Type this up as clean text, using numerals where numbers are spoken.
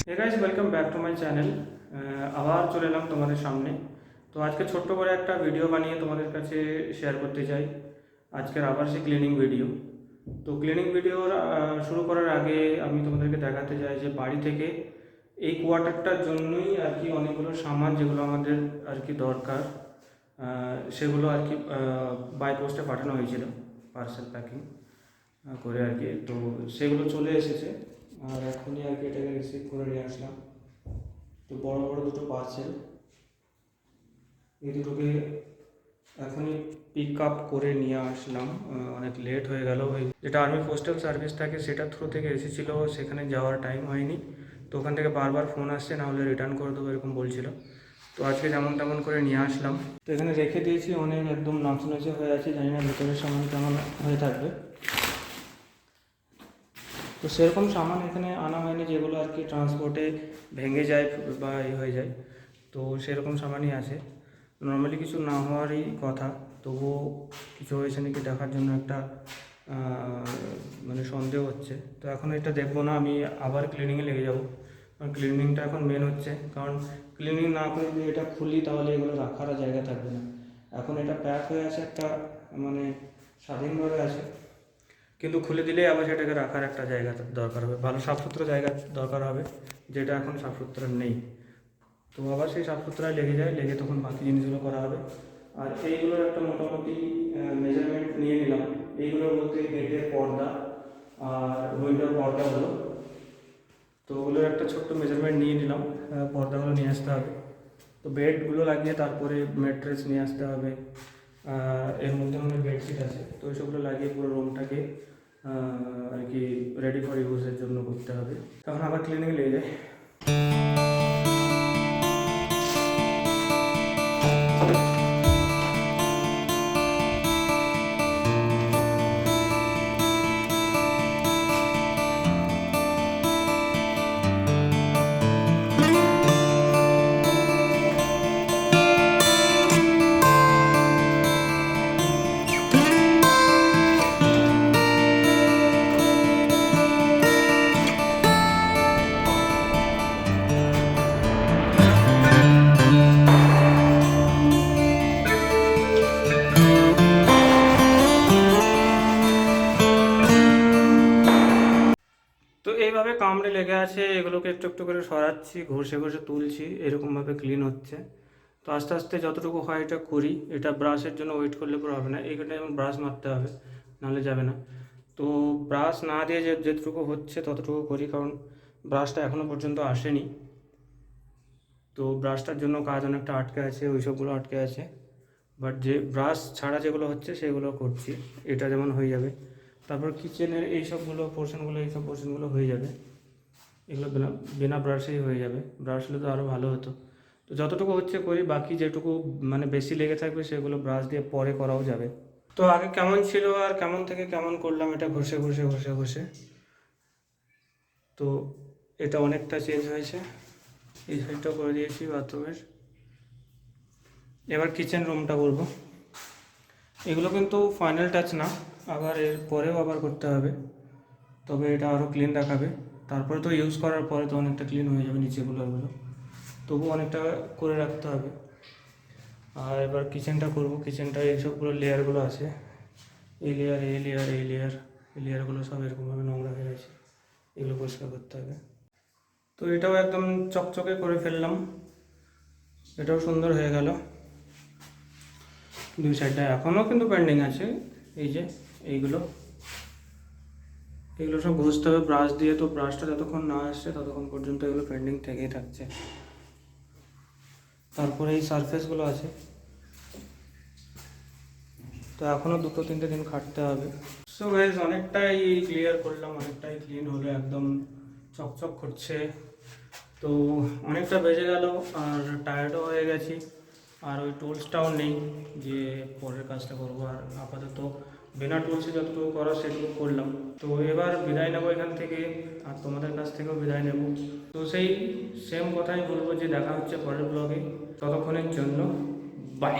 Hey guys, welcome back to my channel. আবার চলে এলাম তোমাদের সামনে। তো আজকে ছোট্ট করে একটা ভিডিও বানিয়ে তোমাদের কাছে শেয়ার করতে চাই। আজকের আবার সেই ক্লিনিং ভিডিও। তো ক্লিনিং ভিডিও শুরু করার আগে আমি তোমাদেরকে দেখাতে চাই যে বাড়ি থেকে এই কোয়ার্টারটার জন্যই আর কি অনেকগুলো সামান যেগুলো আমাদের আর কি দরকার, সেগুলো আর কি বাই পোস্টে পাঠানো হয়েছিল, পার্সেল প্যাকিং করে আর কি। তো সেগুলো চলে এসেছে আর এখনই আর কি এটাকে রিসিভ করে নিয়ে আসলাম। তো বড় বড় দুটো পার্সেল, এই দুটোকে এখনই পিক আপ করে নিয়ে আসলাম। অনেক লেট হয়ে গেল। ওই যেটা আর্মি পোস্টাল সার্ভিস থাকে সেটার থ্রু থেকে এসেছিলো, সেখানে যাওয়ার টাইম হয়নি। তো ওখান থেকে বারবার ফোন আসছে, না হলে রিটার্ন করে দেবো এরকম বলছিল। তো আজকে যেমন তেমন করে নিয়ে আসলাম। তো এখানে রেখে দিয়েছি, অনেক একদম নাচনাচে হয়ে আছে, জানি না ভেতরের সামান কেমন হয়ে থাকবে। তো সেরকম সামান এখানে আনা হয়নি যেগুলো আর কি ট্রান্সপোর্টে ভেঙে যায় বা হয়ে যায়। তো সেরকম সামানই আছে। নর্মালি কিছু না হওয়ারই কথা, তবুও কিছু হয়েছে নাকি দেখার জন্য একটা মানে সন্দেহ হচ্ছে। তো এখন এটা দেখবো না, আমি আবার ক্লিনিংয়ে লেগে যাবো। কারণ ক্লিনিংটা এখন মেন হচ্ছে, কারণ ক্লিনিং না করে যদি এটা খুলি তাহলে এগুলো রাখার জায়গা থাকবে না। এখন এটা প্যাক হয়ে আছে, একটা মানে স্বাধীনভাবে আছে, কিন্তু খুলে দিলেই আবার সেটাকে রাখার একটা জায়গা দরকার হবে, ভালো সাফসুতরো জায়গা দরকার হবে, যেটা এখন সাফসুতরো নেই। তো আবার সেই সাফসুতরায় লেগে তখন বাকি জিনিসগুলো করা হবে। আর এইগুলোর একটা মোটামুটি মেজারমেন্ট নিয়ে নিলাম। এইগুলোর মধ্যে গেটের পর্দা আর উইন্ডোর পর্দাগুলো, তো ওগুলোর একটা ছোট্ট মেজারমেন্ট নিয়ে নিলাম। পর্দাগুলো নিয়ে আসতে হবে। তো বেডগুলো লাগিয়ে তারপরে ম্যাট্রেস নিয়ে আসতে হবে। এর মধ্যে আমাদের বেডশিট আছে, তো ওইসবগুলো লাগিয়ে পুরো রুমটাকে আর কি রেডি ফর ইউজের জন্য করতে হবে। তখন আবার ক্লিনিকে লেগে যায়। তো এইভাবে কামড়ে লেগে আছে, এগুলোকে একটু একটু করে সরাচ্ছি, ঘষে ঘষে তুলছি, এরকমভাবে ক্লিন হচ্ছে। তো আস্তে আস্তে যতটুকু হয় এটা করি। এটা ব্রাশের জন্য ওয়েট করলে পুরো হবে না, এইখানে যেমন ব্রাশ মারতে হবে, নাহলে যাবে না। তো ব্রাশ না দিয়ে যেটুকু হচ্ছে ততটুকু করি, কারণ ব্রাশটা এখনও পর্যন্ত আসেনি। তো ব্রাশটার জন্য কাজ অনেকটা আটকে আছে, ওই সবগুলো আটকে আছে। বাট যে ব্রাশ ছাড়া যেগুলো হচ্ছে সেগুলো করছি, এটা যেমন হয়ে যাবে। তারপর কিচেনের এই সবগুলো পোর্শনগুলো, এই সব পোর্শনগুলো হয়ে যাবে। এগুলো বিনা বিনা ব্রাশেই হয়ে যাবে, ব্রাশ হলে তো আরও ভালো হতো। তো যতটুকু হচ্ছে করি, বাকি যেটুকু মানে বেশি লেগে থাকবে সেগুলো ব্রাশ দিয়ে পরে করাও যাবে। তো আগে কেমন ছিল আর কেমন থেকে কেমন করলাম, এটা ঘষে ঘষে ঘষে ঘষে, তো এটা অনেকটা চেঞ্জ হয়েছে। এই সাইডটা করে দিয়েছি বাথরুমের। এবার কিচেন রুমটা করবো। এগুলো কিন্তু ফাইনাল টাচ না, আবার এর পরেও আবার করতে হবে, তবে এটা আরও ক্লিন দেখাবে। তারপরে তো ইউজ করার পরে তো অনেকটা ক্লিন হয়ে যাবে নিচেগুলো, ওগুলো তবু অনেকটা করে রাখতে হবে। আর এবার কিচেনটা করব। কিচেনটা এইসবগুলো লেয়ারগুলো আছে, এই লেয়ার এই লেয়ার এই লেয়ার, এই লেয়ারগুলো সব এরকমভাবে নোংরা হয়ে গেছে, এগুলো পরিষ্কার করতে হবে। তো এটাও একদম চকচকে করে ফেললাম, এটাও সুন্দর হয়ে গেল। দুই সাইডটা এখনও কিন্তু পেন্ডিং আছে, এই যে এইগুলো সব ঘষতে হবে ব্রাশ দিয়ে। তো ব্রাশটা যতক্ষণ না আসছে ততক্ষণ পর্যন্ত এগুলো পেন্ডিং থেকেই থাকছে। তারপরে এই সারফেসগুলো আছে, তো এখনও 2-3 দিন খাটতে হবে। সো গাইজ, অনেকটাই ক্লিয়ার করলাম, অনেকটাই ক্লিন হলো, একদম চকচক করছে। তো অনেকটা বেজে গেল আর টায়ার্ডও হয়ে গেছি, আর ওই টুলসটাও নেই যে পরের কাজটা করবো। আর আপাতত বিনা টুলসে যতটুকু করা সেটুকু করলাম। তো এবার বিদায় নেবো এখান থেকে, আর তোমাদের কাছ থেকেও বিদায় নেব। তো সেই সেম কথাই বলবো যে দেখা হচ্ছে পরের ব্লগে। ততক্ষণের জন্য বাই।